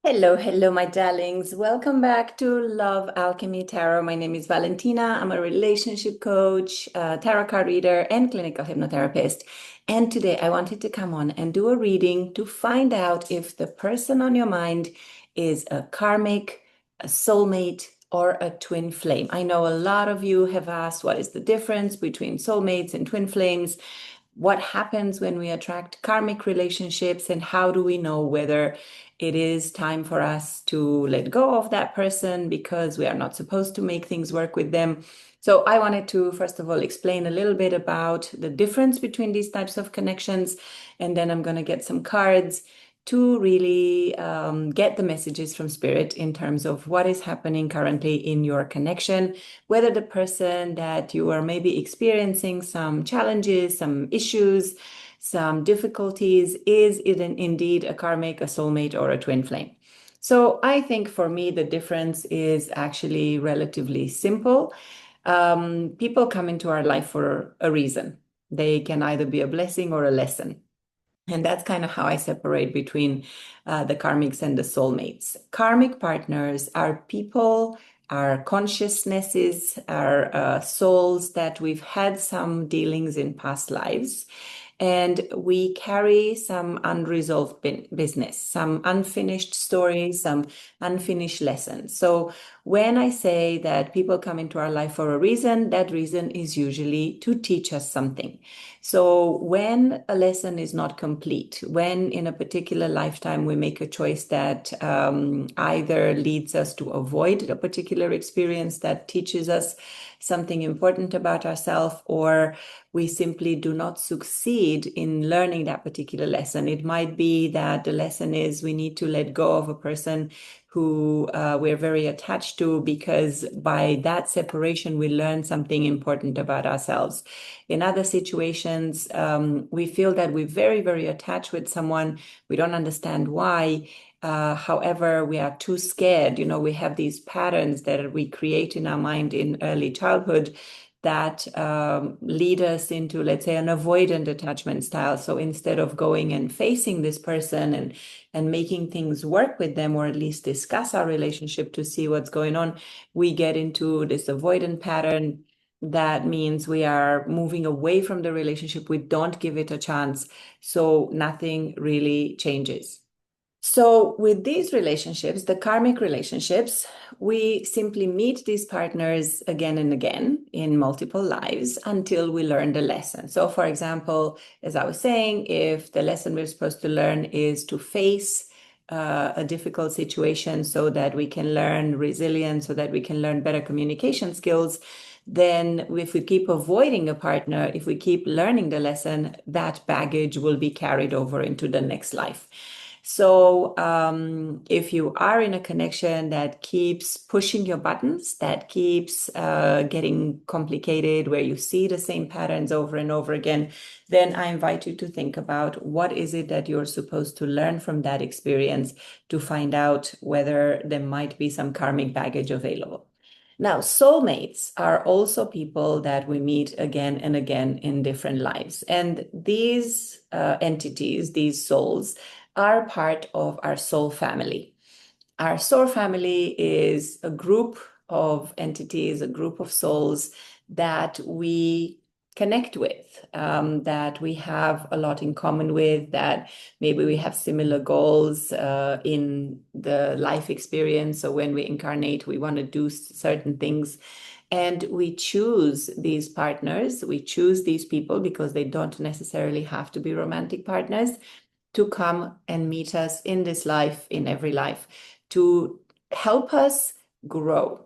Hello, hello, my darlings. Welcome back to Love Alchemy Tarot. My name is Valentina. I'm a relationship coach, tarot card reader, and clinical hypnotherapist. And today I wanted to come on and do a reading to find out if the person on your mind is a karmic, a soulmate, or a twin flame. I know a lot of you have asked what is the difference between soulmates and twin flames. What happens when we attract karmic relationships, and how do we know whether it is time for us to let go of that person because we are not supposed to make things work with them? So I wanted to, first of all, explain a little bit about the difference between these types of connections, and then I'm going to get some cards to really get the messages from Spirit in terms of what is happening currently in your connection, whether the person that you are maybe experiencing some challenges, some issues, some difficulties, is it indeed a karmic, a soulmate, or a twin flame? So I think for me, the difference is actually relatively simple. People come into our life for a reason. They can either be a blessing or a lesson. And that's kind of how I separate between the karmics and the soulmates. Karmic partners are people, are consciousnesses, are souls that we've had some dealings in past lives. And we carry some unresolved business, some unfinished stories, some unfinished lessons. So when I say that people come into our life for a reason, that reason is usually to teach us something. So when a lesson is not complete, when in a particular lifetime we make a choice that either leads us to avoid a particular experience that teaches us something important about ourselves, or we simply do not succeed in learning that particular lesson. It might be that the lesson is we need to let go of a person who we're very attached to, because by that separation, we learn something important about ourselves. In other situations, we feel that we're very, very attached with someone. We don't understand why. However, we are too scared. We have these patterns that we create in our mind in early childhood that lead us into, let's say, an avoidant attachment style. So instead of going and facing this person and making things work with them, or at least discuss our relationship to see what's going on, we get into this avoidant pattern. That means we are moving away from the relationship. We don't give it a chance. So nothing really changes. So with these relationships, the karmic relationships, we simply meet these partners again and again in multiple lives until we learn the lesson. So for example, as I was saying, if the lesson we're supposed to learn is to face a difficult situation so that we can learn resilience, so that we can learn better communication skills, then if we keep avoiding a partner, if we keep learning the lesson, that baggage will be carried over into the next life. So if you are in a connection that keeps pushing your buttons, that keeps getting complicated, where you see the same patterns over and over again, then I invite you to think about what is it that you're supposed to learn from that experience to find out whether there might be some karmic baggage available. Now, soulmates are also people that we meet again and again in different lives. And these entities, these souls, are part of our soul family. Our soul family is a group of entities, a group of souls that we connect with, that we have a lot in common with, that maybe we have similar goals in the life experience. So when we incarnate, we want to do certain things. And we choose these partners, we choose these people because they don't necessarily have to be romantic partners, to come and meet us in this life, in every life, to help us grow.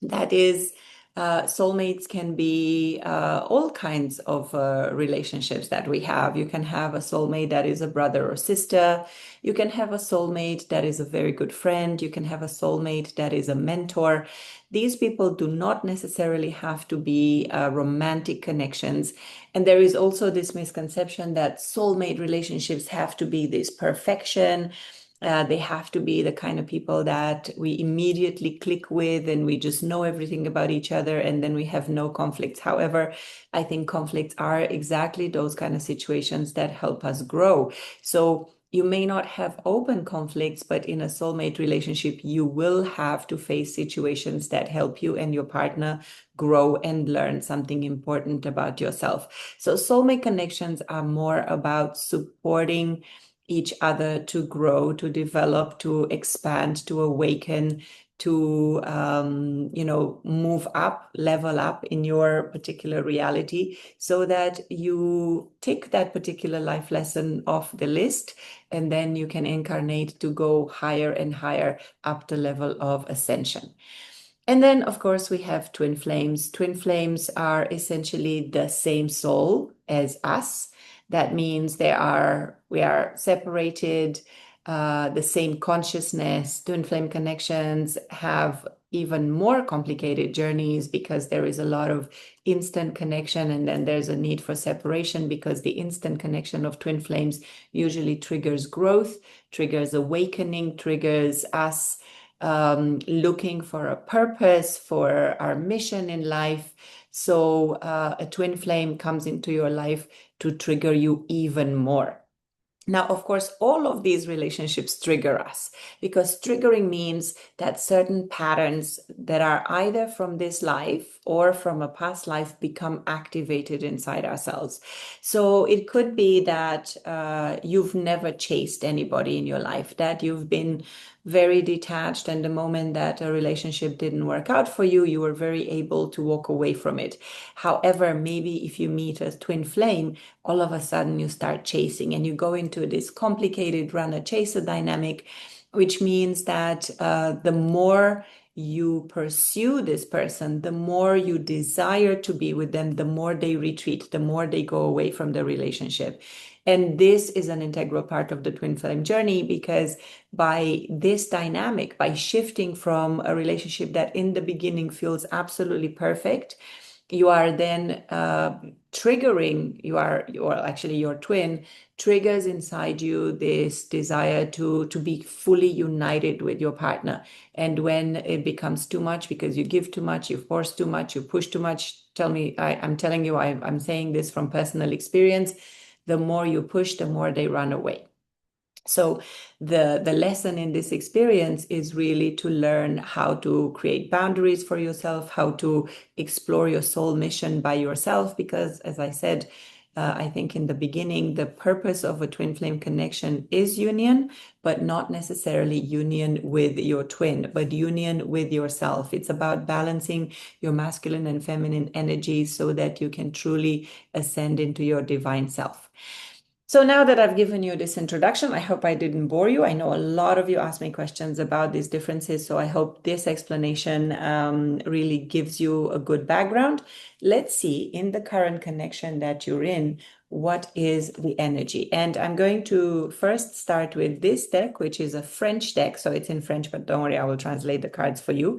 That is, soulmates can be all kinds of relationships that we have. You can have a soulmate that is a brother or sister. You can have a soulmate that is a very good friend. You can have a soulmate that is a mentor. These people do not necessarily have to be romantic connections. And there is also this misconception that soulmate relationships have to be this perfection. They have to be the kind of people that we immediately click with and we just know everything about each other, and then we have no conflicts. However, I think conflicts are exactly those kind of situations that help us grow. So You may not have open conflicts, but in a soulmate relationship, you will have to face situations that help you and your partner grow and learn something important about yourself. So soulmate connections are more about supporting each other to grow, to develop, to expand, to awaken, to move up, level up in your particular reality, so that you take that particular life lesson off the list, and then you can incarnate to go higher and higher up the level of ascension. And then, of course, we have twin flames. Twin flames are essentially the same soul as us. That means we are separated, the same consciousness. Twin flame connections have even more complicated journeys because there is a lot of instant connection, and then there's a need for separation, because the instant connection of twin flames usually triggers growth, triggers awakening, triggers us looking for a purpose, for our mission in life. So a twin flame comes into your life to trigger you even more. Now, of course, all of these relationships trigger us, because triggering means that certain patterns that are either from this life or from a past life become activated inside ourselves. So it could be that you've never chased anybody in your life, that you've been very detached, and the moment that a relationship didn't work out for you, you were very able to walk away from it. However, maybe if you meet a twin flame, all of a sudden you start chasing, and you go into this complicated runner-chaser dynamic, which means that the more you pursue this person, the more you desire to be with them, the more they retreat, the more they go away from the relationship. And this is an integral part of the twin flame journey, because by this dynamic, by shifting from a relationship that in the beginning feels absolutely perfect, you are then triggering, actually your twin triggers inside you this desire to be fully united with your partner. And when it becomes too much, because you give too much, you force too much, you push too much, I'm telling you, I'm saying this from personal experience, the more you push, the more they run away. So the lesson in this experience is really to learn how to create boundaries for yourself, how to explore your soul mission by yourself, because as I said, I think in the beginning, the purpose of a twin flame connection is union, but not necessarily union with your twin, but union with yourself. It's about balancing your masculine and feminine energies so that you can truly ascend into your divine self. So now that I've given you this introduction, I hope I didn't bore you. I know a lot of you asked me questions about these differences, so I hope this explanation really gives you a good background. Let's see, in the current connection that you're in, what is the energy? And I'm going to first start with this deck, which is a French deck. So it's in French, but don't worry, I will translate the cards for you.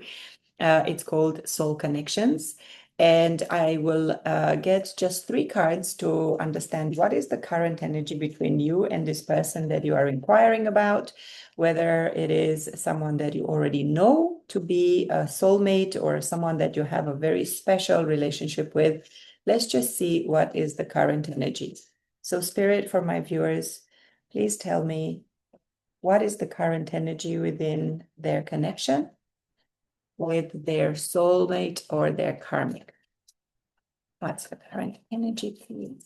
It's called Soul Connections. And I will get just 3 cards to understand what is the current energy between you and this person that you are inquiring about, whether it is someone that you already know to be a soulmate or someone that you have a very special relationship with. Let's just see what is the current energy. So Spirit, for my viewers, please tell me, what is the current energy within their connection with their soulmate or their karmic? What's the current energy, please?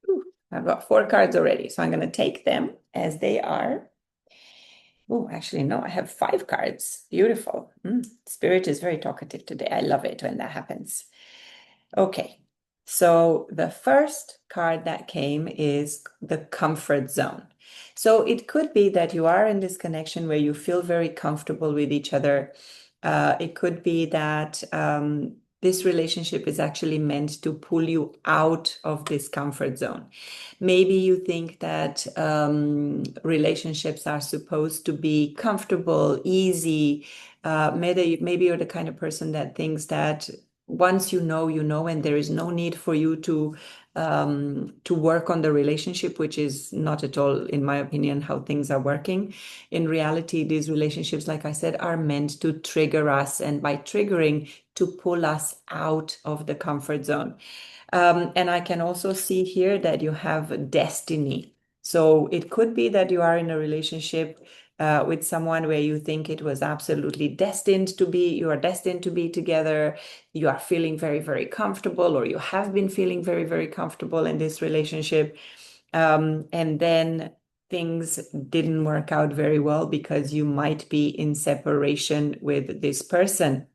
Ooh, I've got 4 cards already, so I'm going to take them as they are. Oh, actually, no, I have 5 cards. Beautiful. Spirit is very talkative today. I love it when that happens. Okay, so the first card that came is the comfort zone. So it could be that you are in this connection where you feel very comfortable with each other. It could be that this relationship is actually meant to pull you out of this comfort zone. Maybe you think that relationships are supposed to be comfortable, easy. Maybe you're the kind of person that thinks that once you know, and there is no need for you to work on the relationship, which is not at all, in my opinion, how things are working. In reality, these relationships, like I said, are meant to trigger us, and by triggering, to pull us out of the comfort zone. And I can also see here that you have destiny. So it could be that you are in a relationship with someone where you think it was absolutely destined to be, you are destined to be together. You are feeling very, very comfortable, or you have been feeling very, very comfortable in this relationship. And then things didn't work out very well because you might be in separation with this person.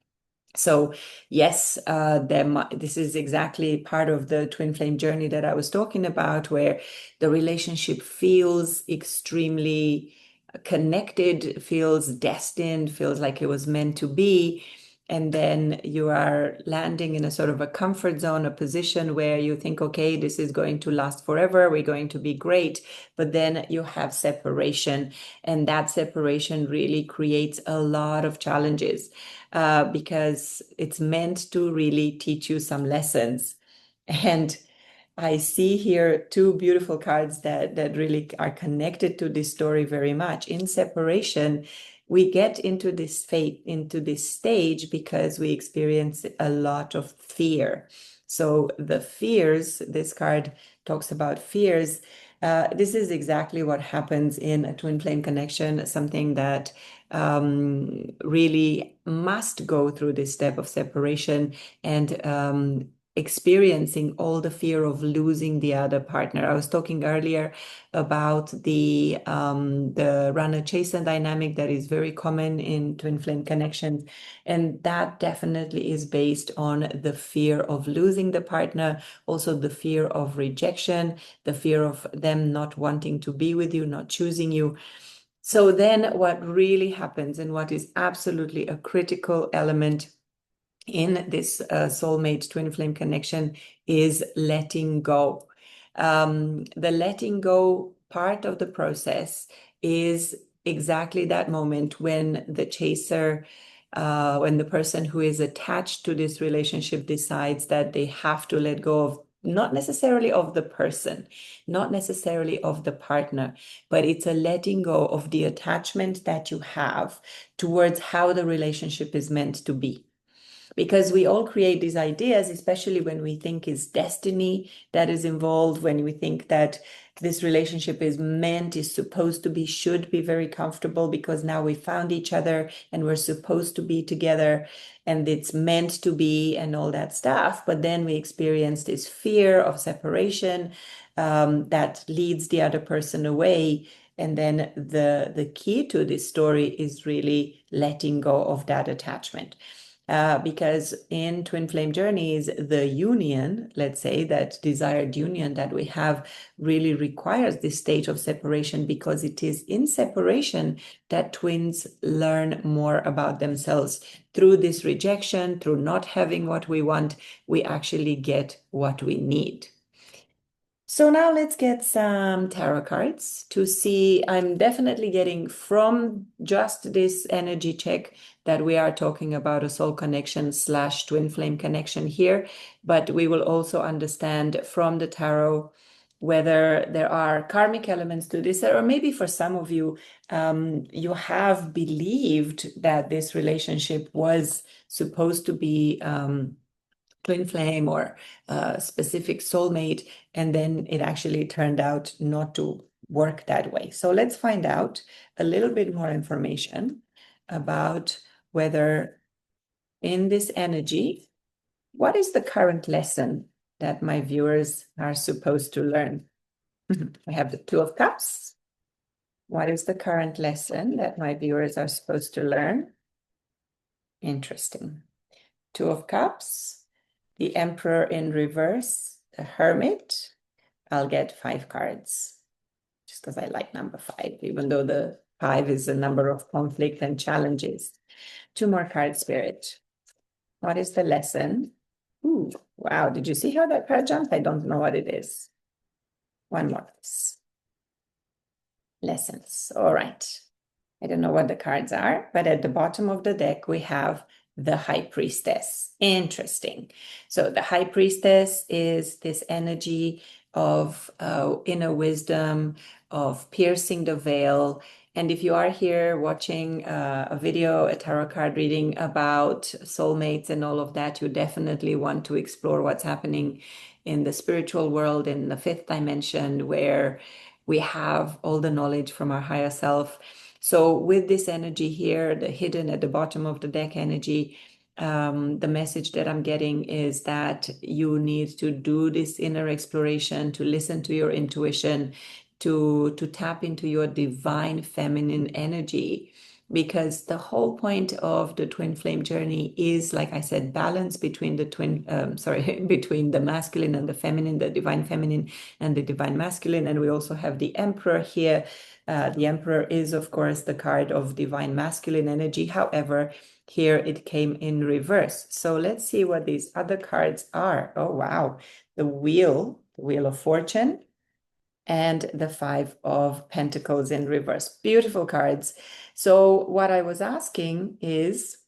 So yes, this is exactly part of the twin flame journey that I was talking about, where the relationship feels extremely connected, feels destined, feels like it was meant to be. And then you are landing in a sort of a comfort zone, a position where you think, okay, this is going to last forever. We're going to be great. But then you have separation, and that separation really creates a lot of challenges because it's meant to really teach you some lessons. And I see here two beautiful cards that really are connected to this story very much. In separation, we get into this fate, into this stage because we experience a lot of fear. So the fears, this card talks about fears. This is exactly what happens in a twin flame connection, something that really must go through this step of separation and experiencing all the fear of losing the other partner. I was talking earlier about the runner chaser dynamic that is very common in twin flame connections, and that definitely is based on the fear of losing the partner, also the fear of rejection, the fear of them not wanting to be with you, not choosing you. So then what really happens, and what is absolutely a critical element in this soulmate twin flame connection, is letting go. The letting go part of the process is exactly that moment when the chaser, when the person who is attached to this relationship decides that they have to let go of, not necessarily of the person, not necessarily of the partner, but it's a letting go of the attachment that you have towards how the relationship is meant to be. Because we all create these ideas, especially when we think it's destiny that is involved, when we think that this relationship is meant, is supposed to be, should be very comfortable because now we found each other and we're supposed to be together and it's meant to be and all that stuff. But then we experience this fear of separation that leads the other person away. And then the key to this story is really letting go of that attachment. Because in twin flame journeys, the union, let's say that desired union that we have, really requires this stage of separation, because it is in separation that twins learn more about themselves. Through this rejection, through not having what we want, we actually get what we need. So now let's get some tarot cards to see. I'm definitely getting from just this energy check that we are talking about a soul connection / twin flame connection here, but we will also understand from the tarot whether there are karmic elements to this, or maybe for some of you, you have believed that this relationship was supposed to be twin flame or a specific soulmate, and then it actually turned out not to work that way. So let's find out a little bit more information about whether in this energy, what is the current lesson that my viewers are supposed to learn? I have the Two of Cups. What is the current lesson that my viewers are supposed to learn? Interesting. Two of Cups, the Emperor in reverse, the Hermit. I'll get 5 cards just because I like number 5, even though the 5 is a number of conflict and challenges. 2 more cards, Spirit. What is the lesson? Ooh, wow. Did you see how that card jumped? I don't know what it is. 1 more. Lessons. All right. I don't know what the cards are, but at the bottom of the deck, we have the High Priestess. Interesting. So the High Priestess is this energy of inner wisdom, of piercing the veil. And if you are here watching a video, a tarot card reading about soulmates and all of that, you definitely want to explore what's happening in the spiritual world, in the 5th dimension, where We have all the knowledge from our higher self. So with this energy here, the hidden at the bottom of the deck energy, the message that I'm getting is that you need to do this inner exploration, to listen to your intuition, to tap into your divine feminine energy, because the whole point of the twin flame journey is, like I said, balance between the between the masculine and the feminine, the divine feminine and the divine masculine. And we also have the Emperor here. The Emperor is, of course, the card of divine masculine energy. However, here it came in reverse. So let's see what these other cards are. Oh, wow. The Wheel of Fortune, and the Five of Pentacles in reverse. Beautiful cards. So what I was asking is,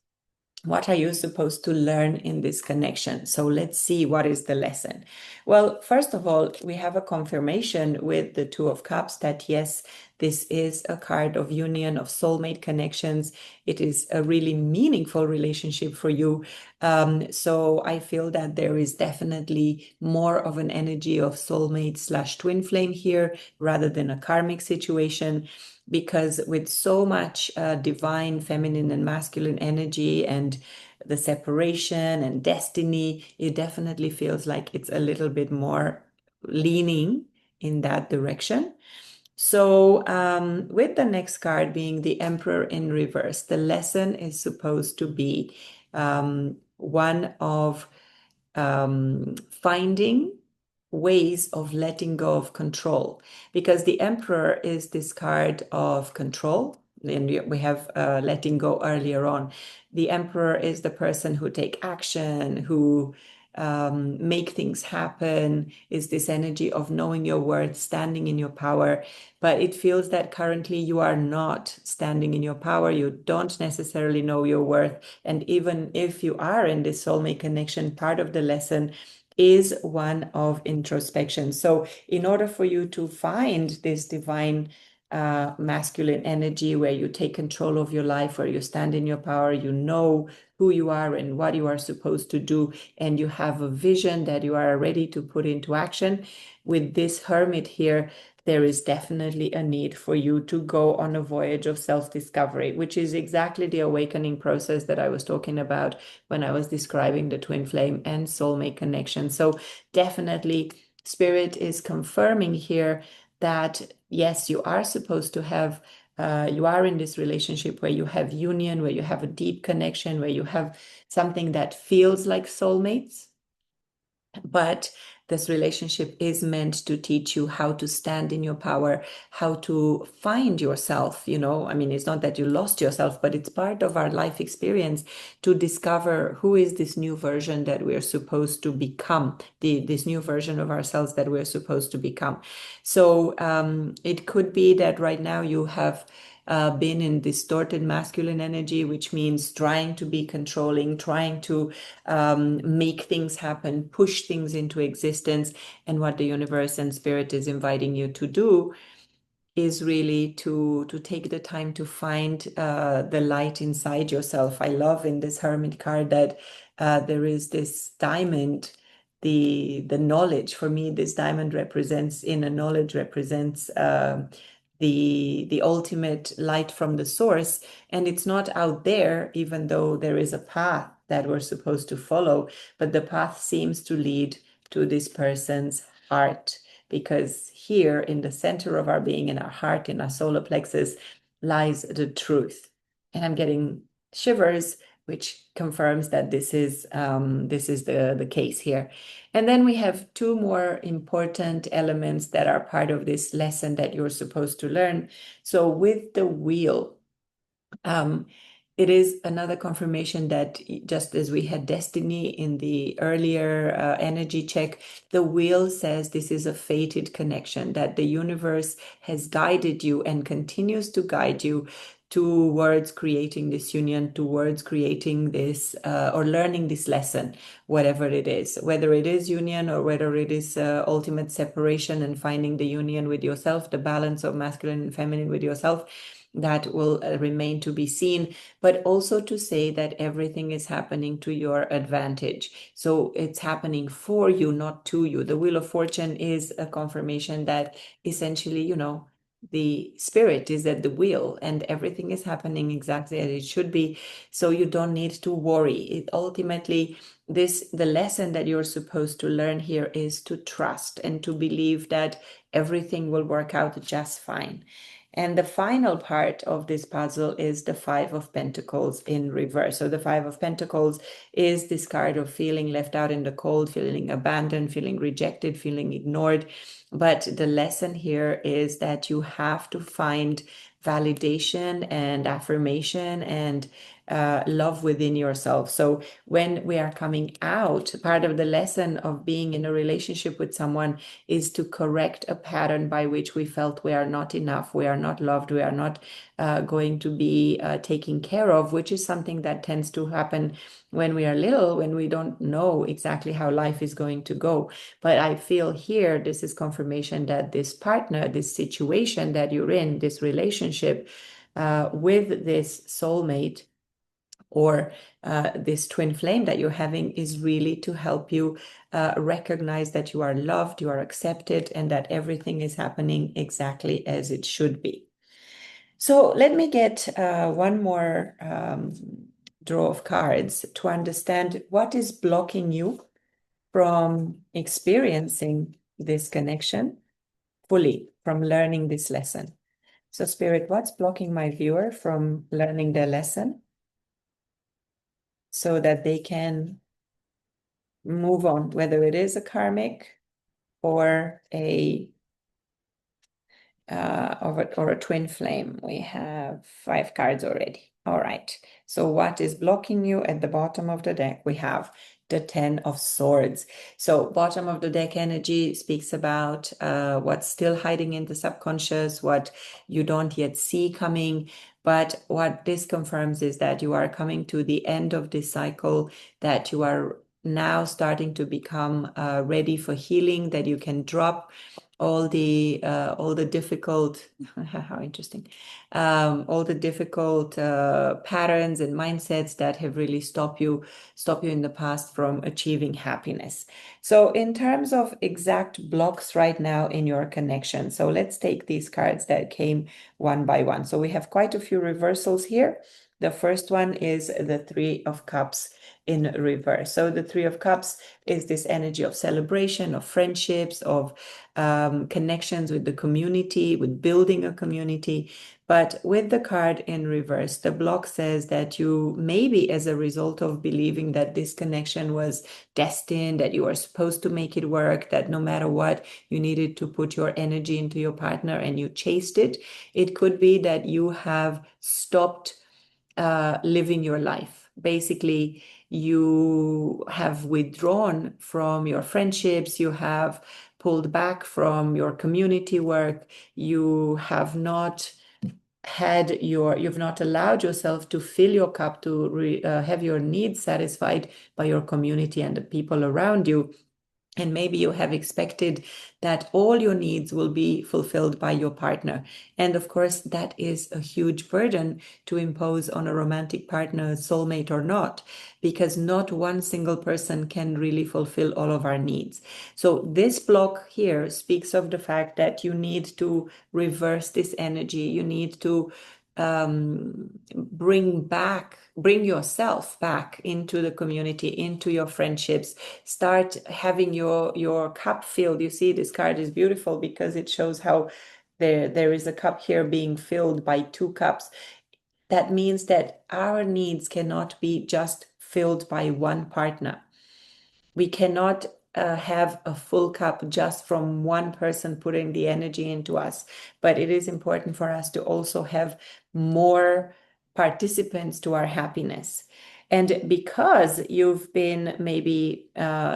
what are you supposed to learn in this connection? So let's see, what is the lesson? Well, first of all, we have a confirmation with the Two of Cups that yes, this is a card of union, of soulmate connections. It is a really meaningful relationship for you. So I feel that there is definitely more of an energy of soulmate slash twin flame here rather than a karmic situation, because with so much divine feminine and masculine energy and the separation and destiny, it definitely feels like it's a little bit more leaning in that direction. So with the next card being the Emperor in reverse, the lesson is supposed to be one of finding ways of letting go of control, because the Emperor is this card of control, and we have letting go earlier on. The Emperor is the person who take action, who make things happen, is this energy of knowing your worth, standing in your power. But it feels that currently you are not standing in your power. You don't necessarily know your worth. And even if you are in this soulmate connection, part of the lesson is one of introspection. So in order for you to find this divine masculine energy where you take control of your life, where you stand in your power, you know who you are and what you are supposed to do, and you have a vision that you are ready to put into action, with this Hermit here, there is definitely a need for you to go on a voyage of self-discovery, which is exactly the awakening process that I was talking about when I was describing the twin flame and soulmate connection. So definitely Spirit is confirming here that yes, you are supposed to have, you are in this relationship where you have union, where you have a deep connection, where you have something that feels like soulmates. But this relationship is meant to teach you how to stand in your power, how to find yourself. I mean, it's not that you lost yourself, but it's part of our life experience to discover who is this new version that we're supposed to become, this new version of ourselves that we're supposed to become. So it could be that right now you have been in distorted masculine energy, which means trying to be controlling, trying to make things happen, push things into existence. And what the universe and spirit is inviting you to do is really to take the time to find the light inside yourself. I love in this Hermit card that there is this diamond, the knowledge. For me, this diamond represents inner knowledge, represents the ultimate light from the source. And it's not out there, even though there is a path that we're supposed to follow, but the path seems to lead to this person's heart, because here in the center of our being, in our heart, in our solar plexus, lies the truth. And I'm getting shivers, which confirms that this is the case here. And then we have two more important elements that are part of this lesson that you're supposed to learn. So with the wheel, it is another confirmation that just as we had destiny in the earlier energy check, the wheel says this is a fated connection, that the universe has guided you and continues to guide you towards creating this union, towards creating this or learning this lesson, whatever it is, whether it is union or whether it is ultimate separation and finding the union with yourself, the balance of masculine and feminine with yourself. that will remain to be seen, but also to say that everything is happening to your advantage. So it's happening for you, not to you. The Wheel of Fortune is a confirmation that essentially, the spirit is at the wheel and everything is happening exactly as it should be. So you don't need to worry. It ultimately, the lesson that you're supposed to learn here is to trust and to believe that everything will work out just fine. And the final part of this puzzle is the Five of Pentacles in reverse. So the Five of Pentacles is this card of feeling left out in the cold, feeling abandoned, feeling rejected, feeling ignored. But the lesson here is that you have to find validation and affirmation and love within yourself. So when we are coming out, part of the lesson of being in a relationship with someone is to correct a pattern by which we felt we are not enough, we are not loved, we are not going to be taken care of, which is something that tends to happen when we are little, when we don't know exactly how life is going to go. But I feel here, this is confirmation that this partner, this situation that you're in, this relationship with this soulmate, or this twin flame that you're having, is really to help you recognize that you are loved, you are accepted, and that everything is happening exactly as it should be. So let me get one more draw of cards to understand what is blocking you from experiencing this connection fully, from learning this lesson. So Spirit, what's blocking my viewer from learning their lesson so that they can move on, whether it is a karmic or a or a twin flame? We have 5 cards already. All right. So what is blocking you at the bottom of the deck? We have the 10 of Swords. So bottom of the deck energy speaks about what's still hiding in the subconscious, what you don't yet see coming. But what this confirms is that you are coming to the end of this cycle, that you are now starting to become ready for healing, that you can drop all the difficult how interesting all the difficult patterns and mindsets that have really stopped you in the past from achieving happiness. So in terms of exact blocks right now in your connection, so let's take these cards that came one by one. So we have quite a few reversals here. The first one is the Three of Cups in reverse. So the Three of Cups is this energy of celebration, of friendships, of connections with the community, with building a community. But with the card in reverse, the block says that you maybe, as a result of believing that this connection was destined, that you are supposed to make it work, that no matter what, you needed to put your energy into your partner and you chased it. It could be that you have stopped living your life. Basically, you have withdrawn from your friendships, you have pulled back from your community work, you have not you've not allowed yourself to fill your cup, to have your needs satisfied by your community and the people around you. And maybe you have expected that all your needs will be fulfilled by your partner. And of course, that is a huge burden to impose on a romantic partner, soulmate or not, because not one single person can really fulfill all of our needs. So this block here speaks of the fact that you need to reverse this energy. You need to bring yourself back into the community, into your friendships. Start having your cup filled. You see, this card is beautiful because it shows how there is a cup here being filled by 2 cups. That means that our needs cannot be just filled by one partner. We cannot have a full cup just from one person putting the energy into us. But it is important for us to also have more participants to our happiness. And because you've been maybe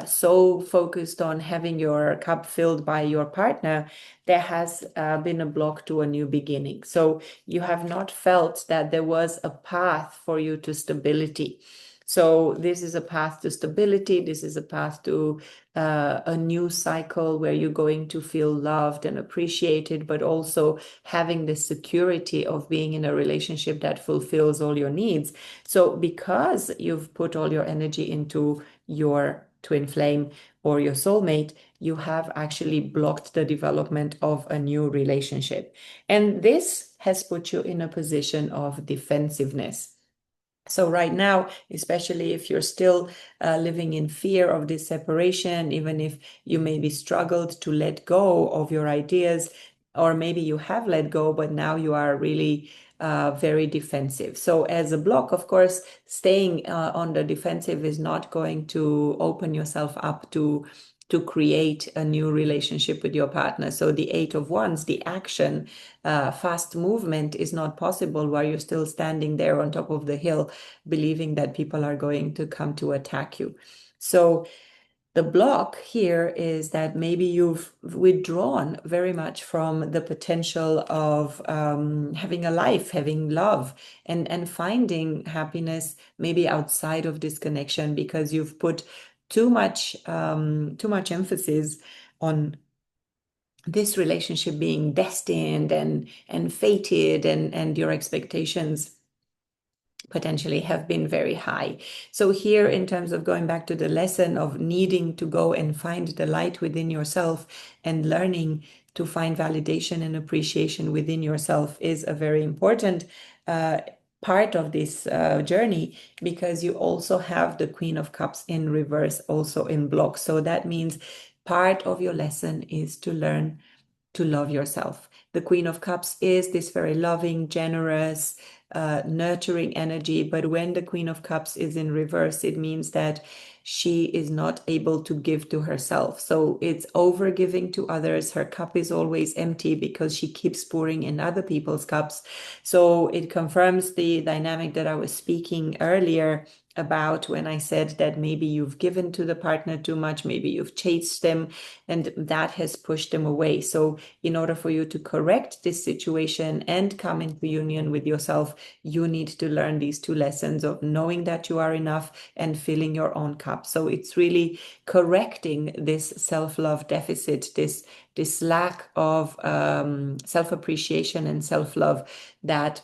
so focused on having your cup filled by your partner, there has been a block to a new beginning. So you have not felt that there was a path for you to stability. So this is a path to stability. This is a path to a new cycle where you're going to feel loved and appreciated, but also having the security of being in a relationship that fulfills all your needs. So because you've put all your energy into your twin flame or your soulmate, you have actually blocked the development of a new relationship. And this has put you in a position of defensiveness. So right now, especially if you're still living in fear of this separation, even if you maybe struggled to let go of your ideas, or maybe you have let go, but now you are really very defensive. So as a block, of course, staying on the defensive is not going to open yourself up to create a new relationship with your partner. So the Eight of Wands, the action, fast movement is not possible while you're still standing there on top of the hill, believing that people are going to come to attack you. So the block here is that maybe you've withdrawn very much from the potential of having a life, having love, and finding happiness maybe outside of this connection because you've put too much emphasis on this relationship being destined and fated, and your expectations potentially have been very high. So here, in terms of going back to the lesson of needing to go and find the light within yourself and learning to find validation and appreciation within yourself is a very important part of this journey, because you also have the Queen of Cups in reverse, also in block. So that means part of your lesson is to learn to love yourself. The Queen of Cups is this very loving, generous, nurturing energy. But when the Queen of Cups is in reverse, it means that she is not able to give to herself. So it's over giving to others. Her cup is always empty because she keeps pouring in other people's cups. So it confirms the dynamic that I was speaking earlier about when I said that maybe you've given to the partner too much, maybe you've chased them, and that has pushed them away. So in order for you to correct this situation and come into union with yourself, you need to learn these two lessons of knowing that you are enough and filling your own cup. So it's really correcting this self-love deficit, this lack of self-appreciation and self-love that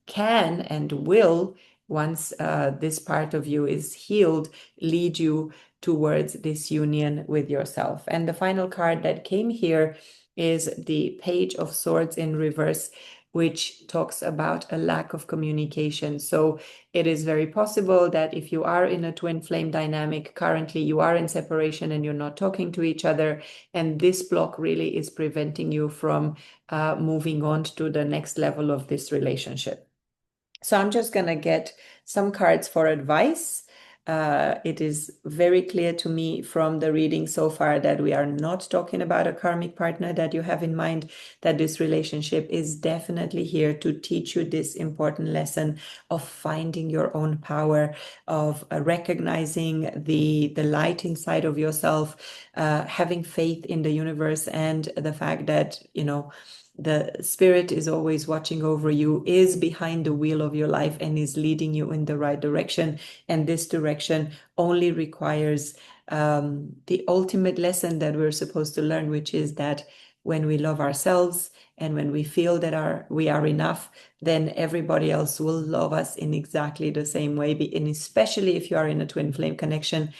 can and will, once this part of you is healed, lead you towards this union with yourself. And the final card that came here is the Page of Swords in reverse, which talks about a lack of communication. So it is very possible that if you are in a twin flame dynamic, currently you are in separation and you're not talking to each other, and this block really is preventing you from moving on to the next level of this relationship. So I'm just going to get some cards for advice. It is very clear to me from the reading so far that we are not talking about a karmic partner that you have in mind, that this relationship is definitely here to teach you this important lesson of finding your own power, of recognizing the light inside of yourself, having faith in the universe, and the fact that, the spirit is always watching over you, is behind the wheel of your life, and is leading you in the right direction. And this direction only requires the ultimate lesson that we're supposed to learn, which is that when we love ourselves and when we feel that we are enough, then everybody else will love us in exactly the same way. And especially if you are in a twin flame connection,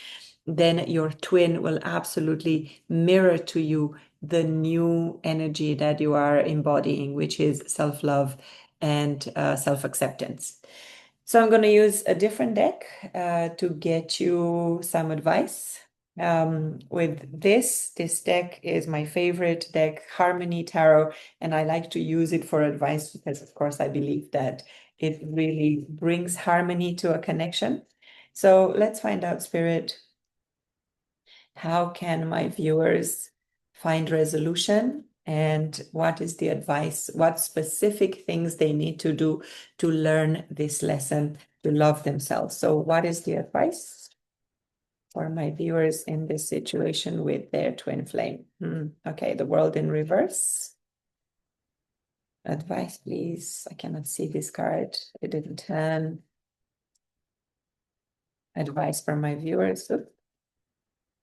then your twin will absolutely mirror to you the new energy that you are embodying, which is self-love and self-acceptance. So I'm going to use a different deck to get you some advice. With this deck is my favorite deck, Harmony Tarot, and I like to use it for advice because, of course, I believe that it really brings harmony to a connection. So let's find out, Spirit, how can my viewers find resolution, and what is the advice? What specific things they need to do to learn this lesson to love themselves? So what is the advice for my viewers in this situation with their twin flame? Okay, the World in reverse. Advice, please. I cannot see this card. It didn't turn. advice from my viewers. Oop,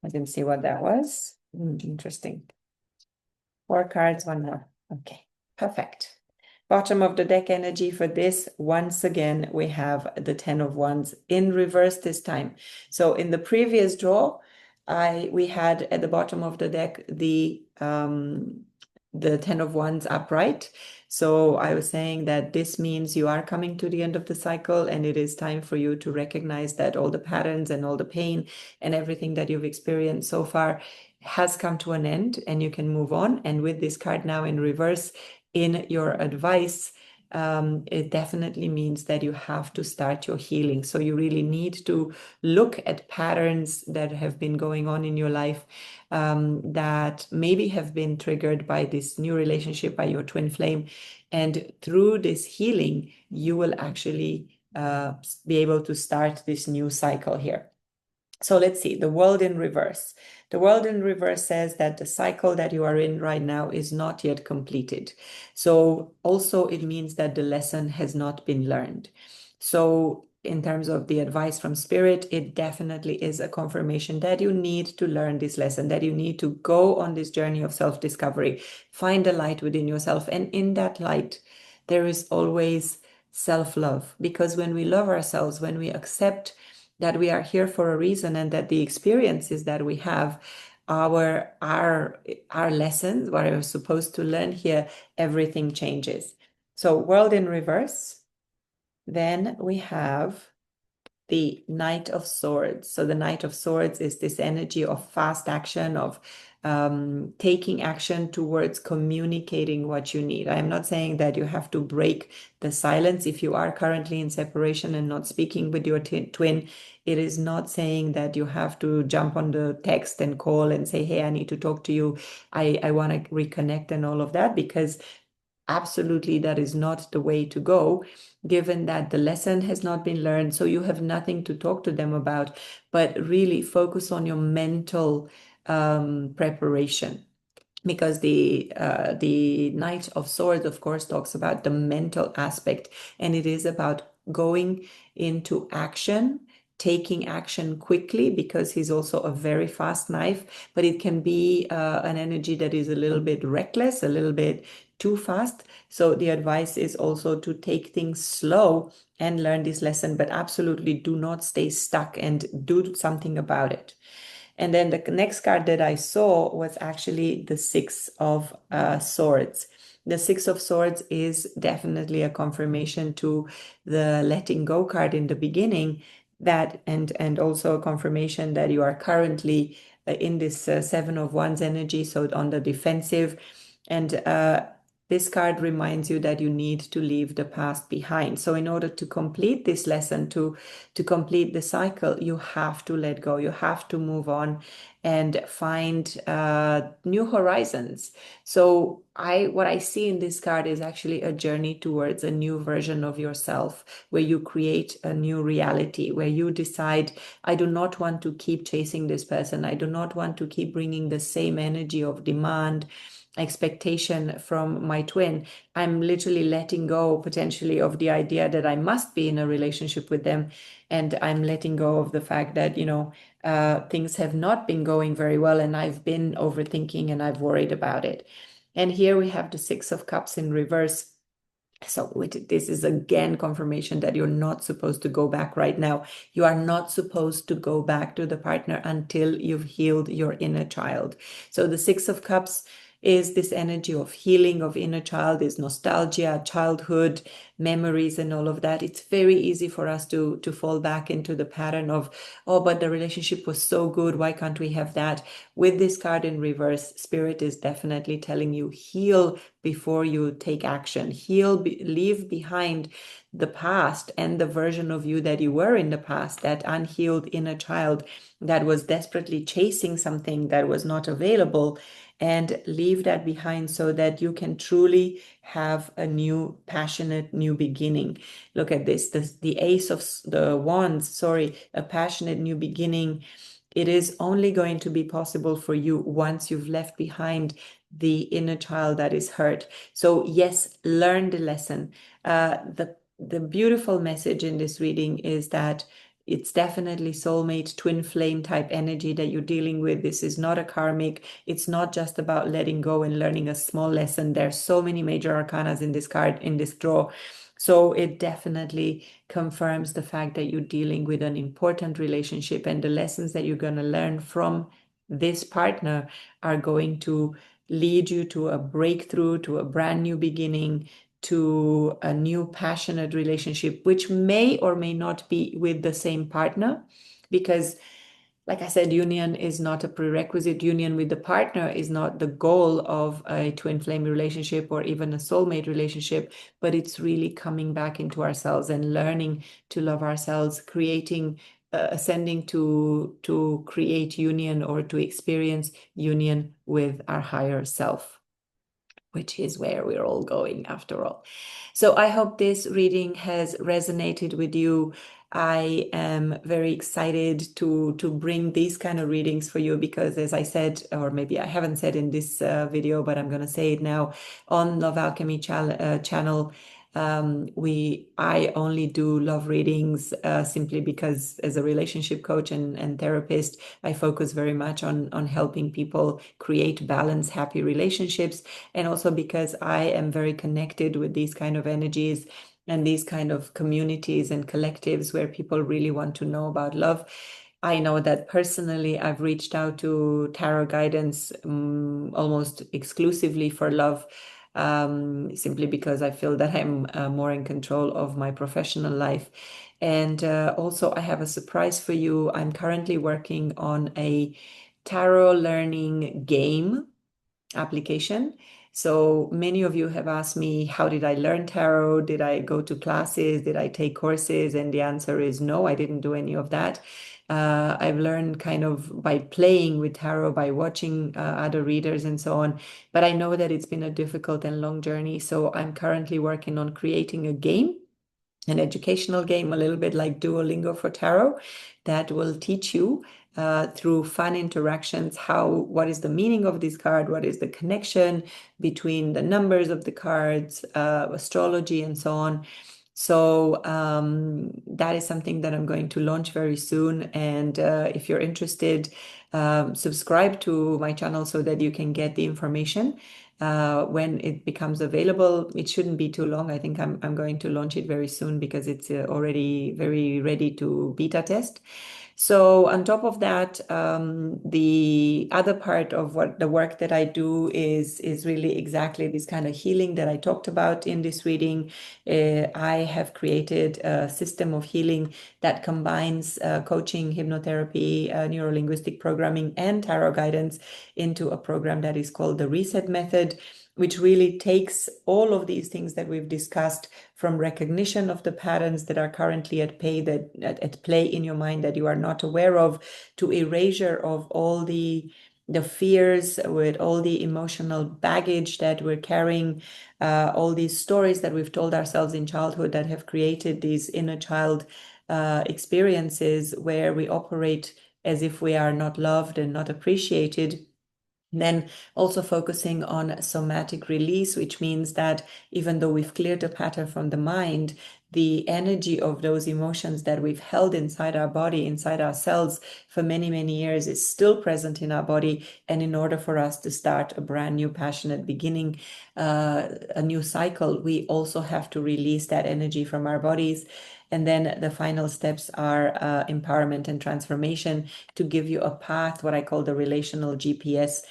I didn't see what that was. Interesting. 4 cards, 1 more. Okay, perfect. Bottom of the deck energy for this, once again, we have the 10 of Wands in reverse this time. So in the previous draw, we had at the bottom of the deck the 10 of Wands upright. So I was saying that this means you are coming to the end of the cycle, and it is time for you to recognize that all the patterns and all the pain and everything that you've experienced so far has come to an end, and you can move on. And with this card now in reverse, in your advice, it definitely means that you have to start your healing. So you really need to look at patterns that have been going on in your life, that maybe have been triggered by this new relationship, by your twin flame. And through this healing, you will actually be able to start this new cycle here. So let's see, the world in reverse. The world in reverse says that the cycle that you are in right now is not yet completed. So also it means that the lesson has not been learned. So in terms of the advice from Spirit, it definitely is a confirmation that you need to learn this lesson, that you need to go on this journey of self-discovery, find a light within yourself. And in that light, there is always self-love. Because when we love ourselves, when we accept that we are here for a reason, and that the experiences that we have, our lessons, what we're supposed to learn here, everything changes. So world in reverse. Then we have the Knight of Swords. So the Knight of Swords is this energy of fast action, of taking action towards communicating what you need. I am not saying that you have to break the silence if you are currently in separation and not speaking with your twin. It is not saying that you have to jump on the text and call and say, hey, I need to talk to you. I want to reconnect and all of that, because absolutely that is not the way to go, given that the lesson has not been learned. So you have nothing to talk to them about, but really focus on your mental preparation. Because the Knight of Swords, of course, talks about the mental aspect, and it is about going into action, taking action quickly, because he's also a very fast knife, but it can be an energy that is a little bit reckless, a little bit too fast. So the advice is also to take things slow and learn this lesson, but absolutely do not stay stuck and do something about it. And then the next card that I saw was actually the Six of Swords. The Six of Swords is definitely a confirmation to the letting go card in the beginning, that and also a confirmation that you are currently in this Seven of Wands energy, so on the defensive. And this card reminds you that you need to leave the past behind. So in order to complete this lesson, to complete the cycle, you have to let go. You have to move on and find new horizons. So what I see in this card is actually a journey towards a new version of yourself, where you create a new reality, where you decide, I do not want to keep chasing this person. I do not want to keep bringing the same energy of demand, expectation from my twin. I'm literally letting go potentially of the idea that I must be in a relationship with them. And I'm letting go of the fact that, things have not been going very well, and I've been overthinking and I've worried about it. And here we have the Six of Cups in reverse. So this is again confirmation that you're not supposed to go back right now. You are not supposed to go back to the partner until you've healed your inner child. So the Six of Cups is this energy of healing of inner child, is nostalgia, childhood, memories, and all of that. It's very easy for us to fall back into the pattern of, oh, but the relationship was so good, why can't we have that? With this card in reverse, Spirit is definitely telling you, heal before you take action. Leave behind the past and the version of you that you were in the past, that unhealed inner child that was desperately chasing something that was not available, and leave that behind so that you can truly have a new, passionate, new beginning. Look at this, the Ace of the Wands, sorry, a passionate new beginning. It is only going to be possible for you once you've left behind the inner child that is hurt. So yes, learn the lesson. The beautiful message in this reading is that it's definitely soulmate, twin flame type energy that you're dealing with. This is not a karmic. It's not just about letting go and learning a small lesson. There's so many major arcanas in this card, in this draw. So it definitely confirms the fact that you're dealing with an important relationship, and the lessons that you're going to learn from this partner are going to lead you to a breakthrough, to a brand new beginning, to a new passionate relationship, which may or may not be with the same partner. Because, like I said, union is not a prerequisite. Union with the partner is not the goal of a twin flame relationship or even a soulmate relationship, but it's really coming back into ourselves and learning to love ourselves, creating ascending to create union or to experience union with our higher self, which is where we're all going after all. So I hope this reading has resonated with you. I am very excited to bring these kind of readings for you because, as I said, or maybe I haven't said in this video, but I'm going to say it now on Love Alchemy channel. I only do love readings simply because, as a relationship coach and therapist, I focus very much on helping people create balanced, happy relationships, and also because I am very connected with these kind of energies and these kind of communities and collectives where people really want to know about love. I know that personally, I've reached out to tarot guidance almost exclusively for love, simply because I feel that I'm more in control of my professional life. And also, I have a surprise for you. I'm currently working on a tarot learning game application. So many of you have asked me, how did I learn tarot? Did I go to classes? Did I take courses? And the answer is no, I didn't do any of that. I've learned kind of by playing with tarot, by watching other readers and so on. But I know that it's been a difficult and long journey. So I'm currently working on creating a game, an educational game, a little bit like Duolingo for tarot, that will teach you through fun interactions what is the meaning of this card, what is the connection between the numbers of the cards, astrology, and so on. So that is something that I'm going to launch very soon. And if you're interested, subscribe to my channel so that you can get the information when it becomes available. It shouldn't be too long. I think I'm going to launch it very soon because it's already very ready to beta test. So on top of that, the other part of what the work that I do is really exactly this kind of healing that I talked about in this reading. I have created a system of healing that combines coaching, hypnotherapy, neuro-linguistic programming, and tarot guidance into a program that is called the Reset Method, which really takes all of these things that we've discussed, from recognition of the patterns that are currently at play in your mind that you are not aware of, to erasure of all the fears, with all the emotional baggage that we're carrying, all these stories that we've told ourselves in childhood that have created these inner child experiences where we operate as if we are not loved and not appreciated. And then also focusing on somatic release, which means that even though we've cleared the pattern from the mind, the energy of those emotions that we've held inside our body, inside our cells for many, many years is still present in our body. And in order for us to start a brand new passionate beginning, a new cycle, we also have to release that energy from our bodies. And then the final steps are empowerment and transformation, to give you a path, what I call the relational GPS,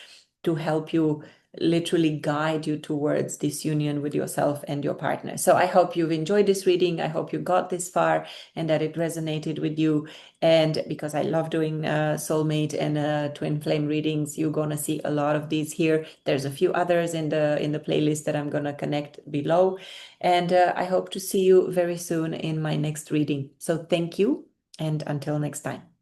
to help you literally guide you towards this union with yourself and your partner. So I hope you've enjoyed this reading. I hope you got this far and that it resonated with you. And because I love doing soulmate and twin flame readings, you're gonna see a lot of these here. There's a few others in the playlist that I'm gonna connect below. And I hope to see you very soon in my next reading. So thank you, and until next time.